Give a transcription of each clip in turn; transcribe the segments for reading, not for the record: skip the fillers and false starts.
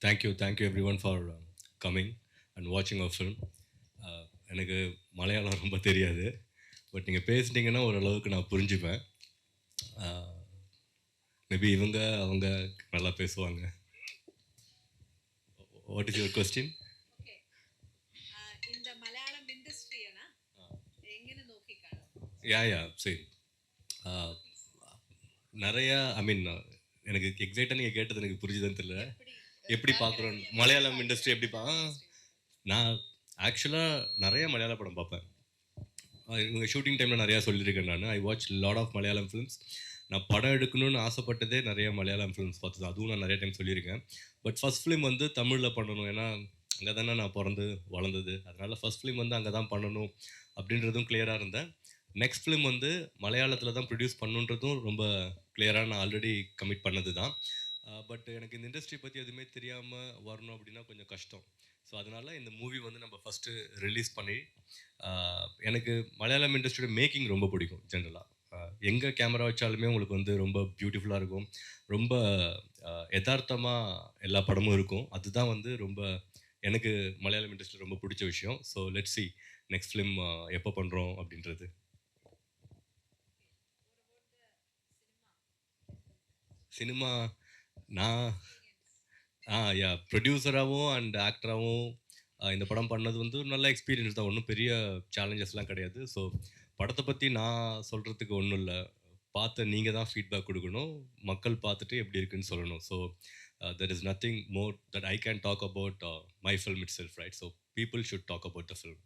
Thank you everyone for coming and watching our film. எனக்கு மலையாளம் ரொம்ப தெரியாது, பட் நீங்கள் பேசிட்டீங்கன்னா ஓரளவுக்கு நான் புரிஞ்சுப்பேன். மேபி இவங்க அவங்க நல்லா பேசுவாங்க. What is your question? இந்த மலையாளம் இண்டஸ்ட்ரியனா எങ്ങനെ നോക്കിക്കാണും? யா சரி. நிறையா எனக்கு எக்ஸைட்டாக நீங்கள் கேட்டது எனக்கு புரிஞ்சுதுன்னு தெரியல. எப்படி பார்க்குறோம் மலையாளம் இண்டஸ்ட்ரி எப்படி நான் ஆக்சுவலாக நிறைய மலையாள படம் பார்ப்பேன். இவங்க ஷூட்டிங் டைமில் நிறையா சொல்லியிருக்கேன். I watch lot of Malayalam films. நான் படம் எடுக்கணும்னு ஆசைப்பட்டதே நிறைய மலையாளம் ஃபிலிம்ஸ் பார்த்தது, அதுவும் நான் நிறைய டைம் சொல்லியிருக்கேன். பட் ஃபஸ்ட் ஃபிலிம் தமிழில் பண்ணணும், ஏன்னா அங்கே தானே நான் பிறந்து வளர்ந்தது. அதனால் ஃபஸ்ட் ஃபிலிம் அங்கே தான் பண்ணணும் அப்படின்றதும் கிளியராக இருந்தேன். நெக்ஸ்ட் ஃபிலிம் மலையாளத்தில் தான் ப்ரொடியூஸ் பண்ணுன்றதும் ரொம்ப கிளியராக நான் ஆல்ரெடி கமிட் பண்ணது தான். பட் எனக்கு இந்த இண்டஸ்ட்ரி பற்றி எதுவுமே தெரியாமல் வரணும் அப்படின்னா கொஞ்சம் கஷ்டம். ஸோ அதனால் இந்த மூவி நம்ம ஃபஸ்ட்டு ரிலீஸ் பண்ணி, எனக்கு மலையாளம் இண்டஸ்ட்ரியோட மேக்கிங் ரொம்ப பிடிக்கும். ஜென்ரலாக எங்கே கேமரா வச்சாலுமே உங்களுக்கு ரொம்ப பியூட்டிஃபுல்லாக இருக்கும், ரொம்ப யதார்த்தமாக எல்லா படமும் இருக்கும். அதுதான் ரொம்ப எனக்கு மலையாளம் இண்டஸ்ட்ரி ரொம்ப பிடிச்ச விஷயம். So let's see next film எப்போ பண்ணுறோம் அப்படின்றது. சினிமா நான் ப்ரொடியூசராகவும் அண்ட் ஆக்டராகவும் இந்த படம் பண்ணது ஒரு நல்ல எக்ஸ்பீரியன்ஸ் தான். ஒன்றும் பெரிய சேலஞ்சஸ்லாம் கிடையாது. ஸோ படத்தை பற்றி நான் சொல்கிறதுக்கு ஒன்றும் இல்லை. பார்த்து நீங்கள் தான் ஃபீட்பேக் கொடுக்கணும், மக்கள் பார்த்துட்டு எப்படி இருக்குன்னு சொல்லணும். So there is nothing more that I can talk about my film itself, right? So people should talk about the film.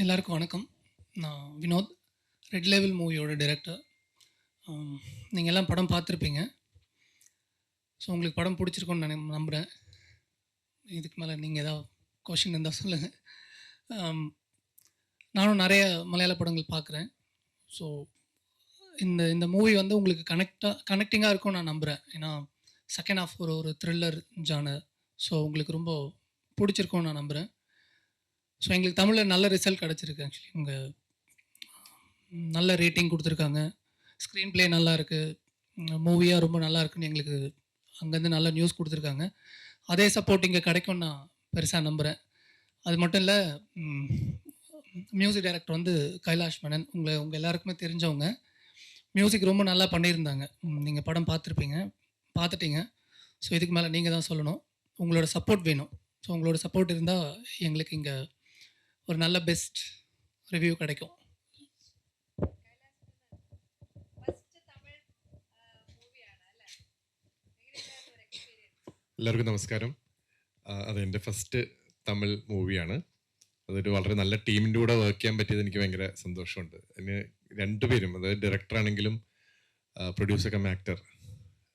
எல்லாருக்கும் வணக்கம். நான் வினோத், ரெட் லேபிள் மூவியோட டைரக்டர். நீங்கள் எல்லாம் படம் பார்த்துருப்பீங்க. ஸோ உங்களுக்கு படம் பிடிச்சிருக்கோன்னு நான் நம்புகிறேன். இதுக்கு மேலே நீங்கள் ஏதாவது கொஷின் இருந்தால் சொல்லுங்கள். நானும் நிறைய மலையாள படங்கள் பார்க்குறேன். ஸோ இந்த மூவி உங்களுக்கு கனெக்டிங்காக இருக்கும்னு நான் நம்புகிறேன். ஏன்னா செகண்ட் ஹாஃப் ஒரு த்ரில்லர் ஜானர். ஸோ உங்களுக்கு ரொம்ப பிடிச்சிருக்கோன்னு நான் நம்புகிறேன். ஸோ எங்களுக்கு தமிழில் நல்ல ரிசல்ட் கிடச்சிருக்கு. ஆக்சுவலி உங்கள் நல்ல ரேட்டிங் கொடுத்துருக்காங்க, ஸ்க்ரீன் ப்ளே நல்லா இருக்குது, மூவியாக ரொம்ப நல்லா இருக்குன்னு எங்களுக்கு அங்கேருந்து நல்ல நியூஸ் கொடுத்துருக்காங்க. அதே சப்போர்ட் இங்கே கிடைக்கும்னு நான் பெருசாக நம்புகிறேன். அது மட்டும் இல்லை, மியூசிக் டைரக்டர் கைலாஷ் மேனன், உங்கள் எல்லாருக்குமே தெரிஞ்சவங்க. மியூசிக் ரொம்ப நல்லா பண்ணியிருந்தாங்க. நீங்கள் படம் பார்த்துட்டீங்க. ஸோ இதுக்கு மேலே நீங்கள் தான் சொல்லணும். உங்களோட சப்போர்ட் வேணும். ஸோ உங்களோட சப்போர்ட் இருந்தால் எங்களுக்கு இங்கே ஒரு நல்ல பெஸ்ட் ரிவ்யூ கிடைக்கும். എല്ലാവർക്കും നമസ്കാരം. അതെൻ്റെ ഫസ്റ്റ് തമിഴ് മൂവിയാണ്. അതൊരു വളരെ നല്ല ടീമിൻ്റെ കൂടെ വർക്ക് ചെയ്യാൻ പറ്റിയത് എനിക്ക് ഭയങ്കര സന്തോഷമുണ്ട്. അതിന് രണ്ടുപേരും, അതായത് ഡയറക്ടറാണെങ്കിലും producer cum actor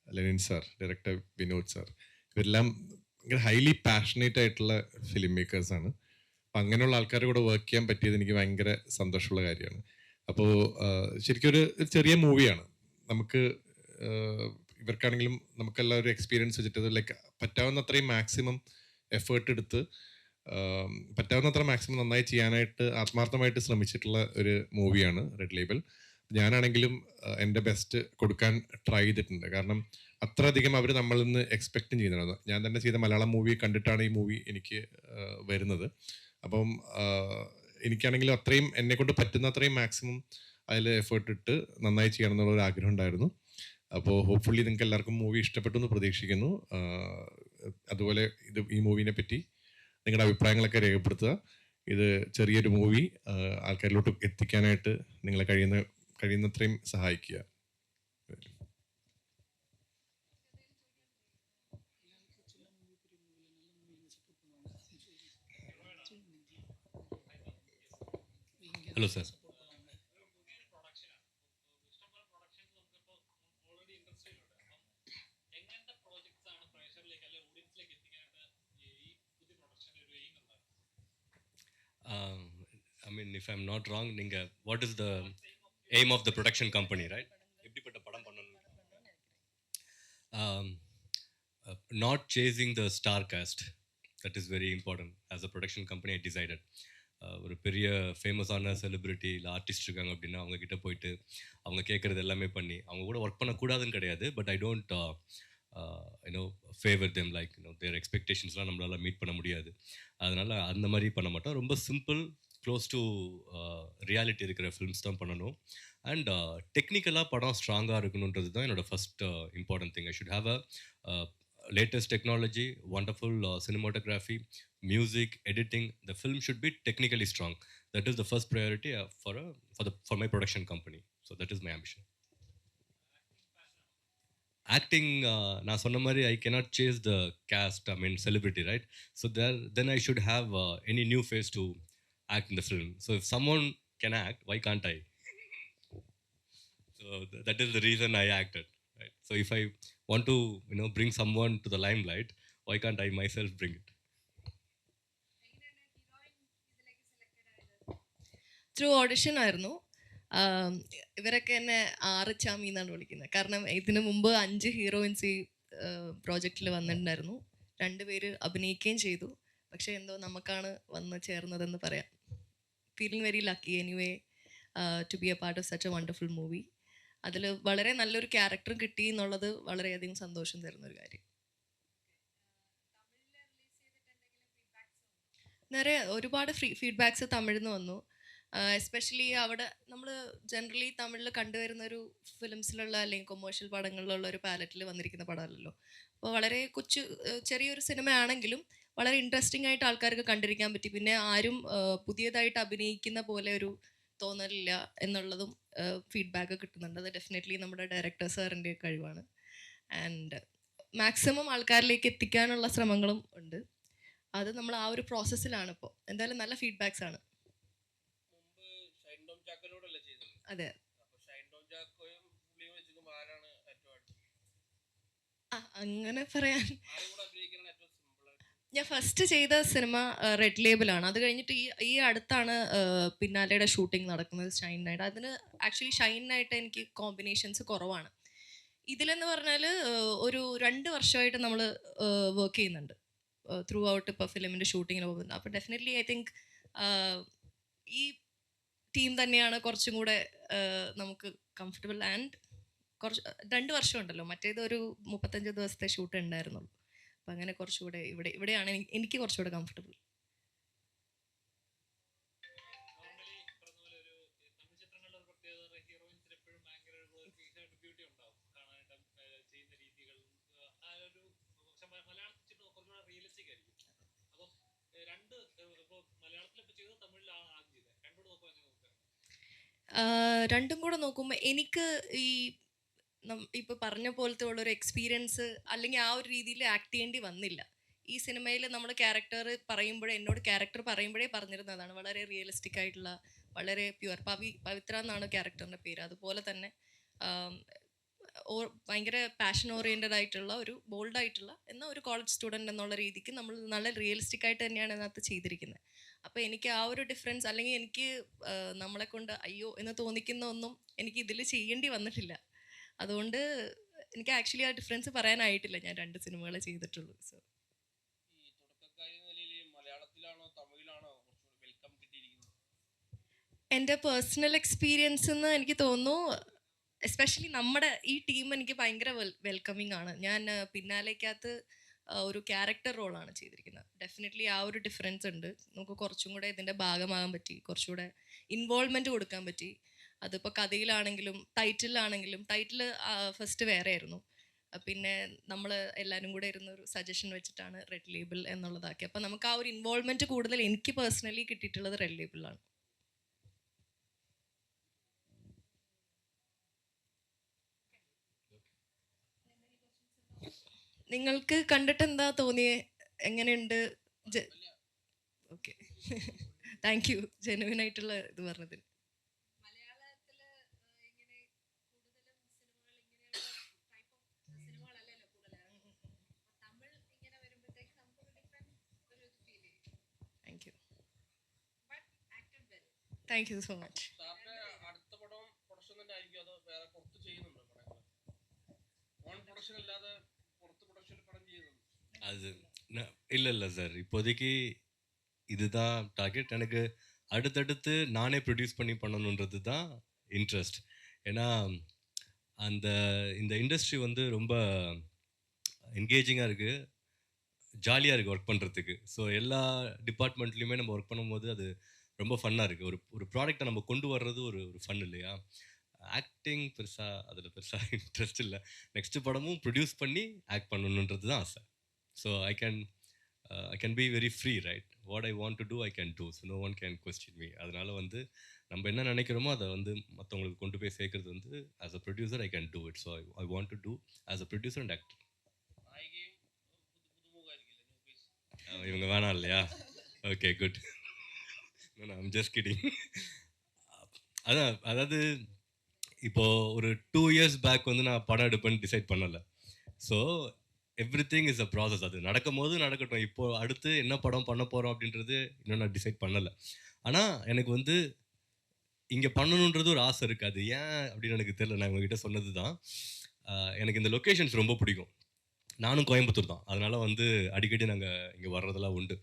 Lenin sir, director Vinod sir, ഇവരെല്ലാം ഭയങ്കര ഹൈലി പാഷനേറ്റ് ആയിട്ടുള്ള ഫിലിം മേക്കേഴ്സാണ്. അപ്പം അങ്ങനെയുള്ള ആൾക്കാരുടെ കൂടെ വർക്ക് ചെയ്യാൻ പറ്റിയത് എനിക്ക് ഭയങ്കര സന്തോഷമുള്ള കാര്യമാണ്. അപ്പോൾ ശരിക്കും ഒരു ചെറിയ മൂവിയാണ്. നമുക്ക് ഇവർക്കാണെങ്കിലും നമുക്കെല്ലാം ഒരു എക്സ്പീരിയൻസ് വെച്ചിട്ട് ലൈക്ക് പറ്റാവുന്നത്രയും മാക്സിമം എഫേർട്ട് എടുത്ത് പറ്റാവുന്നത്ര മാക്സിമം നന്നായി ചെയ്യാനായിട്ട് ആത്മാർത്ഥമായിട്ട് ശ്രമിച്ചിട്ടുള്ള ഒരു മൂവിയാണ് റെഡ് ലേബൽ. ഞാനാണെങ്കിലും എൻ്റെ ബെസ്റ്റ് കൊടുക്കാൻ ട്രൈ ചെയ്തിട്ടുണ്ട്. കാരണം അത്രയധികം അവർ നമ്മളിൽ നിന്ന് എക്സ്പെക്റ്റും ചെയ്യുന്നത്. ഞാൻ തന്നെ ചെയ്ത മലയാളം മൂവി കണ്ടിട്ടാണ് ഈ മൂവി എനിക്ക് വരുന്നത്. അപ്പം എനിക്കാണെങ്കിലും അത്രയും എന്നെക്കൊണ്ട് പറ്റുന്ന അത്രയും മാക്സിമം അതിൽ എഫേർട്ട് ഇട്ട് നന്നായി ചെയ്യണം എന്നുള്ളൊരു ആഗ്രഹം ഉണ്ടായിരുന്നു. അപ്പോൾ ഹോപ്പ്ഫുള്ളി നിങ്ങൾക്ക് എല്ലാവർക്കും മൂവി ഇഷ്ടപ്പെട്ടു എന്ന് പ്രതീക്ഷിക്കുന്നു. അതുപോലെ ഈ മൂവിനെ പറ്റി നിങ്ങളുടെ അഭിപ്രായങ്ങളൊക്കെ രേഖപ്പെടുത്തുക. ഇത് ചെറിയൊരു മൂവി ആൾക്കാരിലോട്ട് എത്തിക്കാനായിട്ട് നിങ്ങളെ കഴിയുന്നത്രയും സഹായിക്കുക. Hello sir. if I'm not wrong, what is the aim of the production company, right? எப்படிப்பட்ட படம் பண்ணணும்? Not chasing the star cast. That is very important. As a production company, I decided. ஒரு பெரிய ஃபேமஸான celebrity இல்லை artist இருக்காங்க அப்படின்னா அவங்கக்கிட்ட போயிட்டு அவங்க கேட்குறது எல்லாமே பண்ணி அவங்க கூட ஒர்க் பண்ணக்கூடாதுன்னு கிடையாது. But I don't you know favour them like their எக்ஸ்பெக்டேஷன்ஸ்லாம் நம்மளால் மீட் பண்ண முடியாது. அதனால் அந்த மாதிரி பண்ண மாட்டோம். ரொம்ப சிம்பிள், க்ளோஸ் டு ரியாலிட்டி இருக்கிற ஃபிலிம்ஸ் தான் பண்ணணும். அண்ட் டெக்னிக்கலாக படம் ஸ்ட்ராங்காக இருக்கணுன்றது தான் என்னோடய first important thing. I should have a latest technology, wonderful cinematography, music, editing. The film should be technically strong. That is the first priority for my production company. So that is my ambition. Acting, நான் சொன்ன மாதிரி I cannot chase the cast, I mean celebrity, right? So then I should have any new face to act in the film. So if someone can act, why can't I? So that is the reason I acted. Right. So if I want to, bring someone to the limelight, why can't I myself bring it? Through audition ആയിരുന്നു. ഇവരൊക്കെ എന്നെ ആറിച്ചാമി എന്നാണ് വിളിക്കുന്നത്. കാരണം ഇതിനു മുമ്പ് 5 heroines ഈ പ്രോജക്റ്റിൽ വന്നിട്ടുണ്ടായിരുന്നു. 2 പേര് അഭിനയിക്കുകയും ചെയ്തു. പക്ഷേ എന്തോ നമുക്കാണ് വന്ന് ചേർന്നതെന്ന് പറയാം. Feeling very lucky anyway to be a part of such a wonderful movie. അതിൽ വളരെ നല്ലൊരു ക്യാരക്ടർ കിട്ടി എന്നുള്ളത് വളരെയധികം സന്തോഷം തരുന്നൊരു കാര്യം. ഒരുപാട് ഫീഡ്ബാക്സ് തമിഴിൽ നിന്ന് വന്നു. എസ്പെഷ്യലി അവിടെ നമ്മൾ ജനറലി തമിഴിൽ കണ്ടുവരുന്നൊരു ഫിലിംസിലുള്ള അല്ലെങ്കിൽ കൊമേഴ്ഷ്യൽ പടങ്ങളിലുള്ള ഒരു പാലറ്റിൽ വന്നിരിക്കുന്ന പടമല്ലല്ലോ. അപ്പോൾ വളരെ ചെറിയൊരു സിനിമയാണെങ്കിലും വളരെ ഇൻട്രസ്റ്റിംഗ് ആയിട്ട് ആൾക്കാർക്ക് കണ്ടിരിക്കാൻ പറ്റി. പിന്നെ ആരും പുതിയതായിട്ട് അഭിനയിക്കുന്ന പോലെ ഒരു തോന്നലില്ല എന്നുള്ളതും ഫീഡ്ബാക്ക് കിട്ടുന്നുണ്ട്. അത് ഡെഫിനറ്റ്ലി നമ്മുടെ ഡയറക്ടർ സാറിൻ്റെ കഴിവാണ്. ആൻഡ് മാക്സിമം ആൾക്കാരിലേക്ക് എത്തിക്കാനുള്ള ശ്രമങ്ങളും ഉണ്ട്. അത് നമ്മൾ ആ ഒരു പ്രോസസ്സിലാണ് ഇപ്പോൾ. എന്തായാലും നല്ല ഫീഡ്ബാക്സ് ആണ്. അതെ, അങ്ങനെ പറയാൻ ഞാൻ ഫസ്റ്റ് ചെയ്ത സിനിമ റെഡ് ലേബിളാണ്. അത് കഴിഞ്ഞിട്ട് ഈ അടുത്താണ് പിന്നാലെയുടെ ഷൂട്ടിംഗ് നടക്കുന്നത് ഷൈനായിട്ട്. അതിന് ആക്ച്വലി ഷൈനായിട്ട് എനിക്ക് കോമ്പിനേഷൻസ് കുറവാണ്. ഇതിലെന്ന് പറഞ്ഞാൽ ഒരു 2 വർഷമായിട്ട് നമ്മൾ വർക്ക് ചെയ്യുന്നുണ്ട് ത്രൂ ഔട്ട്. ഇപ്പോൾ ഫിലിമിൻ്റെ ഷൂട്ടിങ്ങിന് പോകുന്നത്. അപ്പോൾ ഡെഫിനറ്റ്ലി ഐ തിങ്ക് ഈ ടീം തന്നെയാണ് കുറച്ചും കൂടെ നമുക്ക് കംഫർട്ടബിൾ. ആൻഡ് 2 വർഷം ഉണ്ടല്ലോ, മറ്റേത് ഒരു 35 ദിവസത്തെ ഷൂട്ട് ഉണ്ടായിരുന്നുള്ളൂ. അപ്പം അങ്ങനെ കുറച്ചുകൂടെ ഇവിടെയാണ് എനിക്ക് കുറച്ചുകൂടെ കംഫർട്ടബിൾ. രണ്ടും കൂടെ നോക്കുമ്പോൾ എനിക്ക് ഈ ഇപ്പോൾ പറഞ്ഞ പോലത്തെ ഉള്ളൊരു എക്സ്പീരിയൻസ് അല്ലെങ്കിൽ ആ ഒരു രീതിയിൽ ആക്ട് ചെയ്യേണ്ടി വന്നില്ല. ഈ സിനിമയിൽ നമ്മൾ എന്നോട് ക്യാരക്ടർ പറയുമ്പോഴേ പറഞ്ഞിരുന്നതാണ്. വളരെ റിയലിസ്റ്റിക് ആയിട്ടുള്ള, വളരെ പ്യുവർ. പവിത്ര എന്നാണ് ക്യാരക്ടറിൻ്റെ പേര്. അതുപോലെ തന്നെ ഭയങ്കര പാഷൻ ഓറിയൻറ്റഡ് ആയിട്ടുള്ള ഒരു ബോൾഡായിട്ടുള്ള എന്നാൽ ഒരു കോളേജ് സ്റ്റുഡൻറ്റ് എന്നുള്ള രീതിക്ക് നമ്മൾ നല്ല റിയലിസ്റ്റിക് ആയിട്ട് തന്നെയാണ് ഇതിനകത്ത് ചെയ്തിരിക്കുന്നത്. അപ്പോൾ എനിക്ക് ആ ഒരു ഡിഫറൻസ് അല്ലെങ്കിൽ എനിക്ക് നമ്മളെ കൊണ്ട് അയ്യോ എന്ന് തോന്നിക്കുന്ന ഒന്നും എനിക്ക് ഇതിൽ ചെയ്യേണ്ടി വന്നിട്ടില്ല. അതുകൊണ്ട് എനിക്ക് ആക്ച്വലി ആ ഡിഫറൻസ് പറയാനായിട്ടില്ല. ഞാൻ 2 സിനിമകൾ ചെയ്തിട്ടുള്ളൂ. സോ എൻ്റെ പേഴ്സണൽ എക്സ്പീരിയൻസ് എന്ന് എനിക്ക് തോന്നുന്നു എസ്പെഷ്യലി നമ്മുടെ ഈ ടീം എനിക്ക് ഭയങ്കര വെൽക്കമിങ് ആണ്. ഞാൻ പിന്നാലേക്കകത്ത് ഒരു ക്യാരക്ടർ റോളാണ് ചെയ്തിരിക്കുന്നത്. ഡെഫിനറ്റ്ലി ആ ഒരു ഡിഫറൻസ് ഉണ്ട്. നമുക്ക് കുറച്ചും കൂടെ ഇതിൻ്റെ ഭാഗമാകാൻ പറ്റി, കുറച്ചുകൂടെ ഇൻവോൾവ്മെൻറ്റ് കൊടുക്കാൻ പറ്റി. അതിപ്പോൾ കഥയിലാണെങ്കിലും ടൈറ്റിലാണെങ്കിലും. ടൈറ്റിൽ ഫസ്റ്റ് വേറെ ആയിരുന്നു. പിന്നെ നമ്മൾ എല്ലാവരും കൂടെ ഇരുന്നൊരു സജഷൻ വെച്ചിട്ടാണ് റെഡ് ലേബിൾ എന്നുള്ളതാക്കി. അപ്പോൾ നമുക്ക് ആ ഒരു ഇൻവോൾവ്മെൻറ്റ് കൂടുതൽ എനിക്ക് പേഴ്സണലി കിട്ടിയിട്ടുള്ളത് റെഡ് ലേബിളാണ്. നിങ്ങൾക്ക് കണ്ടിട്ട് എന്താ തോന്നിയേ? എങ്ങനെയുണ്ട്? ഓക്കെ, താങ്ക് യു ജെനുവിൻ ആയിട്ടുള്ള ഇത് പറഞ്ഞതിന്. Thank you so much. அது இல்லை சார், இப்போதைக்கு இதுதான் டார்கெட். எனக்கு அடுத்தடுத்து நானே ப்ரொடியூஸ் பண்ணி பண்ணணுன்றது தான் இன்ட்ரெஸ்ட். ஏன்னா அந்த இந்த இண்டஸ்ட்ரி வந்து ரொம்ப என்கேஜிங்காக இருக்குது, ஜாலியாக இருக்குது ஒர்க் பண்ணுறதுக்கு. ஸோ எல்லா டிபார்ட்மெண்ட்லேயுமே நம்ம ஒர்க் பண்ணும்போது அது ரொம்ப ஃபன்னாக இருக்குது. ஒரு ஒரு ப்ராடக்டை நம்ம கொண்டு வர்றது ஒரு ஒரு ஃபன் இல்லையா? ஆக்டிங் பெருசாக அதில் பெருசாக இன்ட்ரெஸ்ட் இல்லை. நெக்ஸ்ட் படமும் ப்ரொடியூஸ் பண்ணி ஆக்ட் பண்ணணுன்றது தான் ஆசை. So I can be very free, right? What I want to do I can do. So no one can question me. அதனால் வந்து நம்ம என்ன நினைக்கிறோமோ அதை வந்து மற்றவங்களுக்கு கொண்டு போய் சேர்க்கறது வந்து as a producer I can do it. So I want to do as a producer and actor. இவங்க வேணாம் இல்லையா? Okay, good. I'm just kidding. அதான், அதாவது இப்போது ஒரு 2 இயர்ஸ் பேக் வந்து நான் படம் எடுப்பேன்னு டிசைட் பண்ணலை. So every thing is a process. அது நடக்கும் போது நடக்கட்டும். இப்போது அடுத்து என்ன படம் பண்ண போகிறோம் அப்படின்றது இன்னும் நான் டிசைட் பண்ணலை. ஆனால் எனக்கு வந்து இங்கே பண்ணணுன்றது ஒரு ஆசை இருக்குது. அது ஏன் அப்படின்னு எனக்கு தெரியல. நான் உங்ககிட்ட சொன்னது தான். எனக்கு இந்த லொக்கேஷன்ஸ் ரொம்ப பிடிக்கும். நானும் கோயம்புத்தூர் தான். அதனால் வந்து அடிக்கடி நாங்கள் இங்கே வர்றதெல்லாம் உண்டு.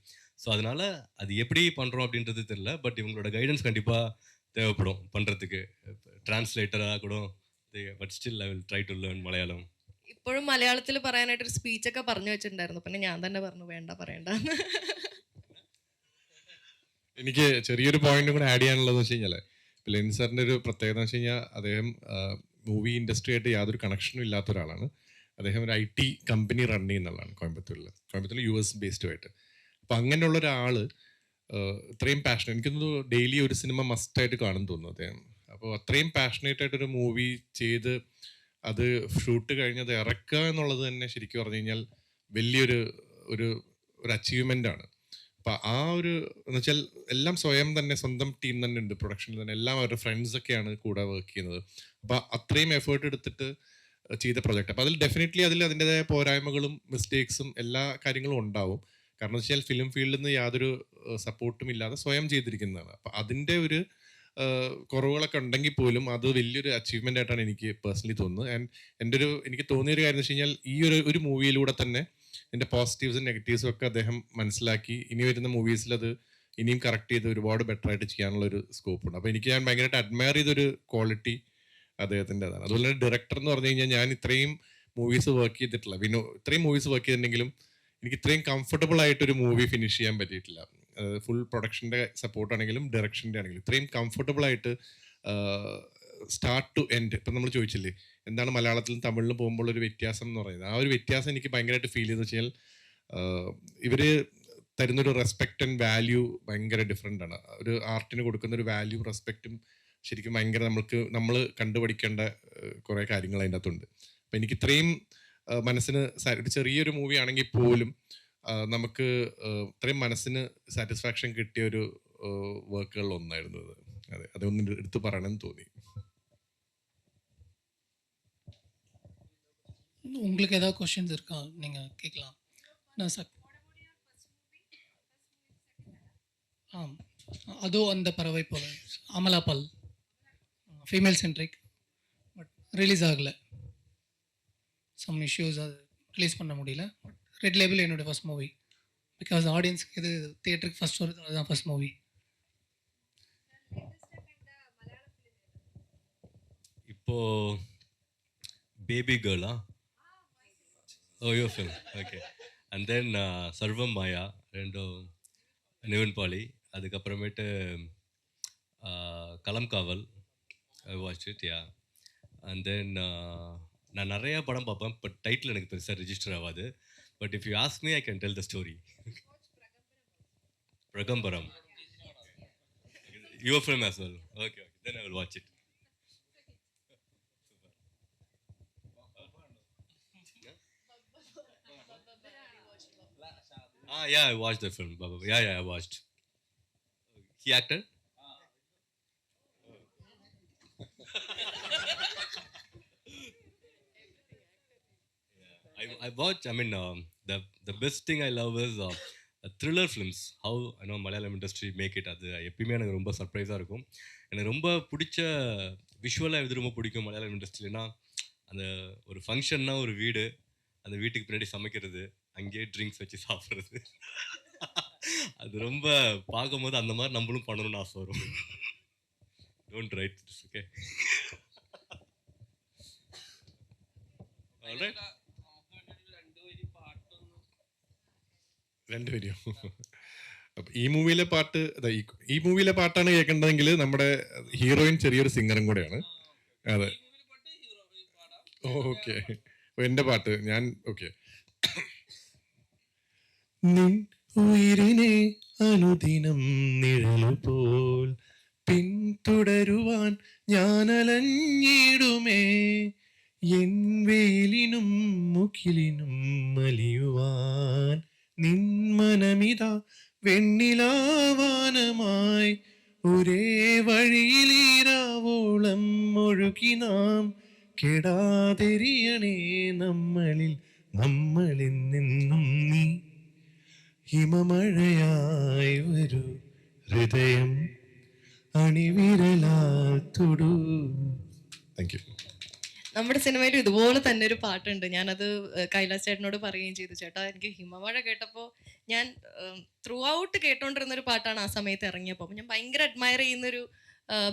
ஸோ அதனால் அது எப்படி பண்ணுறோம் அப்படின்றது தெரியல. பட் இவங்களோட கைடன்ஸ் கண்டிப்பாக தேவைப்படும் பண்ணுறதுக்கு. ട്രാൻസ്ലേറ്ററാக கூட. But still I will try to learn Malayalam. ഇപ്പോഴും മലയാളത്തിൽ പറയാനായിട്ട് ഒരു സ്പീച്ചൊക്കെ പറഞ്ഞു വെച്ചിട്ടുണ്ടായിരുന്നു. പിന്നെ ഞാൻ തന്നെ പറഞ്ഞു വേണ്ട പറയണ്ടെന്ന്. എനിക്ക് ചെറിയൊരു പോയിന്റ് കൂടെ ആഡ് ചെയ്യാനുള്ളതെന്ന് വെച്ച് കഴിഞ്ഞാൽ ലെൻ സാറിൻ്റെ ഒരു പ്രത്യേകത എന്ന് വെച്ച് കഴിഞ്ഞാൽ അദ്ദേഹം മൂവി ഇൻഡസ്ട്രി ആയിട്ട് യാതൊരു കണക്ഷനും ഇല്ലാത്ത ഒരാളാണ്. അദ്ദേഹം ഒരു IT കമ്പനി റൺ ചെയ്യുന്നതാണ് കോയമ്പത്തൂരിൽ US ബേസ്ഡുമായിട്ട്. അപ്പം അങ്ങനെയുള്ള ഒരാൾ ഇത്രയും പാഷൻ, എനിക്കൊന്ന് ഡെയിലി ഒരു സിനിമ മസ്റ്റായിട്ട് കാണും തോന്നുന്നു അദ്ദേഹം. അപ്പോൾ അത്രയും പാഷനേറ്റ് ആയിട്ടൊരു മൂവി ചെയ്ത് അത് ഷൂട്ട് കഴിഞ്ഞത് ഇറക്കുക എന്നുള്ളത് തന്നെ ശരിക്കും പറഞ്ഞു കഴിഞ്ഞാൽ വലിയൊരു ഒരു ഒരു അച്ചീവ്മെൻ്റ് ആണ്. അപ്പം ആ ഒരു എന്ന് വെച്ചാൽ എല്ലാം സ്വയം തന്നെ, സ്വന്തം ടീം തന്നെ ഉണ്ട് പ്രൊഡക്ഷനിൽ തന്നെ. എല്ലാം അവരുടെ ഫ്രണ്ട്സൊക്കെയാണ് കൂടെ വർക്ക് ചെയ്യുന്നത്. അപ്പം അത്രയും എഫേർട്ട് എടുത്തിട്ട് ചെയ്ത പ്രൊജക്റ്റ്. അപ്പോൾ അതിൽ ഡെഫിനറ്റ്ലി അതിൻ്റെതായ പോരായ്മകളും മിസ്റ്റേക്സും എല്ലാ കാര്യങ്ങളും ഉണ്ടാവും. കാരണം വെച്ചാൽ ഫിലിം ഫീൽഡിൽ നിന്ന് യാതൊരു സപ്പോർട്ടും ഇല്ലാതെ സ്വയം ചെയ്തിരിക്കുന്നതാണ്. അപ്പം അതിൻ്റെ ഒരു കുറവുകളൊക്കെ ഉണ്ടെങ്കിൽ പോലും അത് വലിയൊരു അച്ചീവ്മെൻ്റ് ആയിട്ടാണ് എനിക്ക് പേഴ്സണലി തോന്നുന്നത്. ആൻഡ് എനിക്ക് തോന്നിയൊരു കാര്യം എന്ന് വെച്ച് കഴിഞ്ഞാൽ ഈ ഒരു മൂവിയിലൂടെ തന്നെ ഇതിൻ്റെ പോസിറ്റീവ്സും നെഗറ്റീവ്സും ഒക്കെ അദ്ദേഹം മനസ്സിലാക്കി ഇനി വരുന്ന മൂവീസിൽ അത് ഇനിയും കറക്റ്റ് ചെയ്ത് ഒരുപാട് ബെറ്റർ ആയിട്ട് ചെയ്യാനുള്ളൊരു സ്കോപ്പുണ്ട്. അപ്പോൾ എനിക്ക് ഞാൻ ഭയങ്കരമായിട്ട് അഡ്മയർ ചെയ്തൊരു ക്വാളിറ്റി അദ്ദേഹത്തിൻ്റെതാണ്. അതുപോലെ തന്നെ ഡയറക്ടർ എന്ന് പറഞ്ഞു കഴിഞ്ഞാൽ ഞാൻ ഇത്രയും മൂവീസ് വർക്ക് ചെയ്തിട്ടില്ല. ഇത്രയും മൂവീസ് വർക്ക് ചെയ്തിട്ടുണ്ടെങ്കിലും എനിക്ക് ഇത്രയും കംഫർട്ടബിൾ ആയിട്ടൊരു മൂവി ഫിനിഷ് ചെയ്യാൻ പറ്റിയിട്ടില്ല. ഫുൾ പ്രൊഡക്ഷൻ്റെ സപ്പോർട്ടാണെങ്കിലും ഡയറക്ഷൻ്റെ ആണെങ്കിലും ഇത്രയും കംഫർട്ടബിൾ ആയിട്ട് സ്റ്റാർട്ട് ടു എൻഡ്. ഇപ്പം നമ്മൾ ചോദിച്ചില്ലേ എന്താണ് മലയാളത്തിലും തമിഴിലും പോകുമ്പോൾ ഒരു വ്യത്യാസം എന്ന് പറയുന്നത്, ആ ഒരു വ്യത്യാസം എനിക്ക് ഭയങ്കരമായിട്ട് ഫീൽ ചെയ്തെന്ന് വെച്ച് കഴിഞ്ഞാൽ ഇവർ തരുന്നൊരു റെസ്പെക്റ്റ് ആൻഡ് വാല്യൂ ഭയങ്കര ഡിഫറെൻ്റ് ആണ്. ഒരു ആർട്ടിന് കൊടുക്കുന്ന ഒരു വാല്യൂ റെസ്പെക്റ്റും ശരിക്കും ഭയങ്കര നമ്മൾ കണ്ടുപഠിക്കേണ്ട കുറേ കാര്യങ്ങൾ അതിൻ്റെ അകത്തുണ്ട്. അപ്പം എനിക്ക് ഇത്രയും മനസ്സിന് ഒരു ചെറിയൊരു മൂവി ആണെങ്കിൽ പോലും നമുക്ക് ഇത്രയും മനസ്സിന് സാറ്റിസ്ഫാക്ഷൻ കിട്ടിയ ഒരു വർക്കുകളിൽ ഒന്നായിരുന്നു അത്. അതെ, അതൊന്ന് എടുത്ത് പറയണമെന്ന് തോന്നി. உங்களுக்கு ஏதாவது கொஷின்ஸ் இருக்கா நீங்கள் கேட்கலாம். நான் அதோ அந்த பறவை போல Amala Paul female centric, but release ஆகலை. சம் இஷ்யூஸ் அது ரிலீஸ் பண்ண முடியல. பட் ரெட் லேபிள் என்னோடய ஃபஸ்ட் மூவி. பிகாஸ் ஆடியன்ஸ்க்கு இது தியேட்டருக்கு ஃபஸ்ட் வருது, அதுதான் ஃபஸ்ட் மூவி. இப்போது பேபி கேர்ளா? ஓ, யோ film, okay. And then Sarvam Maya ரெண்டும் நிவின் பாலி. அதுக்கப்புறமேட்டு Kalamkaval, I watch it, ya. And then நான் நிறையா படம் பார்ப்பேன், பட் டைட்டில் எனக்கு பெருசாக ரிஜிஸ்டர் ஆகாது. But if you ask me I can tell the story. பிரகம்பரம், your film as well, okay, okay, then I will watch it. Yeah, I watched the film. Yeah, I watched. He acted? I watch. I mean, the best thing I love is thriller films. How I know Malayalam industry make it. அது எப்பயுமே எனக்கு ரொம்ப சர்ப்ரைஸாக இருக்கும். எனக்கு ரொம்ப பிடிச்ச விஷுவலாக எது ரொம்ப பிடிக்கும் மலையாளம் இண்டஸ்ட்ரியிலனா, அந்த ஒரு ஃபங்க்ஷன்னா ஒரு வீடு, அந்த வீட்டுக்கு பின்னாடி சமைக்கிறது, அங்கேயே ட்ரிங்க்ஸ் வச்சு சாப்பிட்றது, அது ரொம்ப பார்க்கும்போது அந்த மாதிரி நம்மளும் பண்ணணும்னு ஆசை வரும். Don't write this, okay? Alright. രണ്ടുപേരും. അപ്പൊ ഈ മൂവിയിലെ പാട്ട് ഈ മൂവിയിലെ പാട്ടാണ് കേൾക്കേണ്ടതെങ്കിൽ നമ്മുടെ ഹീറോയിൻ ചെറിയൊരു സിംഗറും കൂടെയാണ്. അതെ, ഓക്കെ. എന്റെ പാട്ട് ഞാൻ ഓക്കെ. നിൻ ഉയിരിനെ അനുദിനം നിഴലുപോൽ പിന്തുടരുവാൻ ഞാൻ അലഞ്ഞിടുമേ, എൻ വെയിലിനും മുകിലിനും മലിയുവാൻ നിൻ മനമിതാ വെണ്ണിലാവാനമായി. ഒരേ വഴിയിലീരാവോളം ഒഴുകി നാം കെടാതെരിയണേ നമ്മളിൽ നീ ഹിമമഴയായി വരൂ ഹൃദയം അണിവിരലാൽ തൊടൂ. Thank you. നമ്മുടെ സിനിമയിൽ ഇതുപോലെ തന്നെ ഒരു പാട്ടുണ്ട്. ഞാനത് കൈലാസ് ചേട്ടനോട് പറയുകയും ചെയ്തു, ചേട്ടാ എനിക്ക് ഹിമമഴ കേട്ടപ്പോൾ ഞാൻ ത്രൂ ഔട്ട് കേട്ടോണ്ടിരുന്ന ഒരു പാട്ടാണ് ആ സമയത്ത് ഇറങ്ങിയപ്പോൾ. ഞാൻ ഭയങ്കര അഡ്മയർ ചെയ്യുന്നൊരു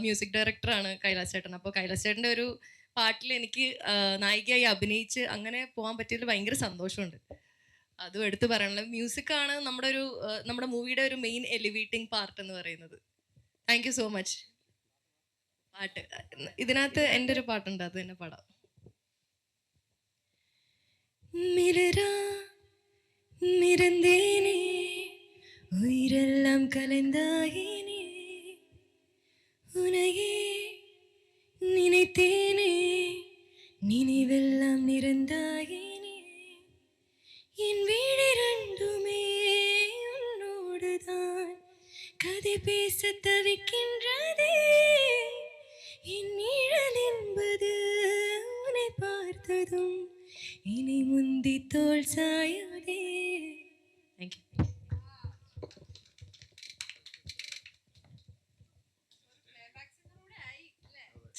മ്യൂസിക് ഡയറക്ടറാണ് കൈലാസ് ചേട്ടൻ. അപ്പോൾ കൈലാസ് ചേട്ടൻ്റെ ഒരു പാട്ടിൽ എനിക്ക് നായികയായി അഭിനയിച്ച് അങ്ങനെ പോകാൻ പറ്റിയതിൽ ഭയങ്കര സന്തോഷമുണ്ട്. അതും എടുത്ത് പറയാനുള്ള മ്യൂസിക്കാണ് നമ്മുടെ മൂവിയുടെ ഒരു മെയിൻ എലിവേറ്റിംഗ് പാർട്ട് എന്ന് പറയുന്നത്. Thank you so much. പാട്ട് ഇതിനകത്ത് എൻ്റെ ഒരു പാട്ടുണ്ട്, അത് തന്നെ പാടാം. മിലരാ മിരന്തേനേ ഉയരെല്ലാം കലந்தாயினே உனையே நினைத்தேனே நினைவெல்லாம் நிறந்தாயினே என் வீடு ரெண்டுமே உன்னோடுதான் கதை பேச தவிக்கின்றதே என் நிழல் என்பது உன்னை பார்த்ததும் இனி முந்தி தோள் சாயாதே. Thank you.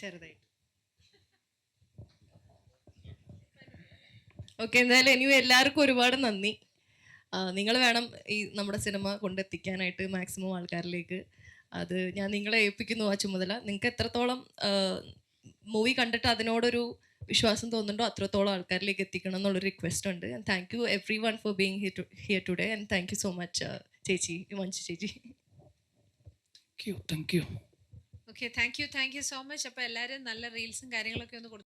ചെറുതായിട്ട് ഓക്കെ. എന്തായാലും ഇനിയും എല്ലാവർക്കും ഒരുപാട് നന്ദി. നിങ്ങൾ വേണം ഈ നമ്മുടെ സിനിമ കൊണ്ടെത്തിക്കാനായിട്ട് മാക്സിമം ആൾക്കാരിലേക്ക്. അത് ഞാൻ നിങ്ങളെ ഏൽപ്പിക്കുന്നു ആ ചുമതല. നിങ്ങൾക്ക് എത്രത്തോളം മൂവി കണ്ടിട്ട് അതിനോടൊരു വിശ്വാസം തോന്നുന്നുണ്ടോ അത്രത്തോളം ആൾക്കാരിലേക്ക് എത്തിക്കണം എന്നുള്ളൊരു റിക്വസ്റ്റ് ഉണ്ട്. And thank you every one for being here today. And thank you so much ചേച്ചി, മഞ്ജു ചേച്ചി. Thank you. Okay, thank you so much. അപ്പോൾ എല്ലാവരും നല്ല റീൽസും കാര്യങ്ങളൊക്കെ ഒന്ന് കൊടുത്തു.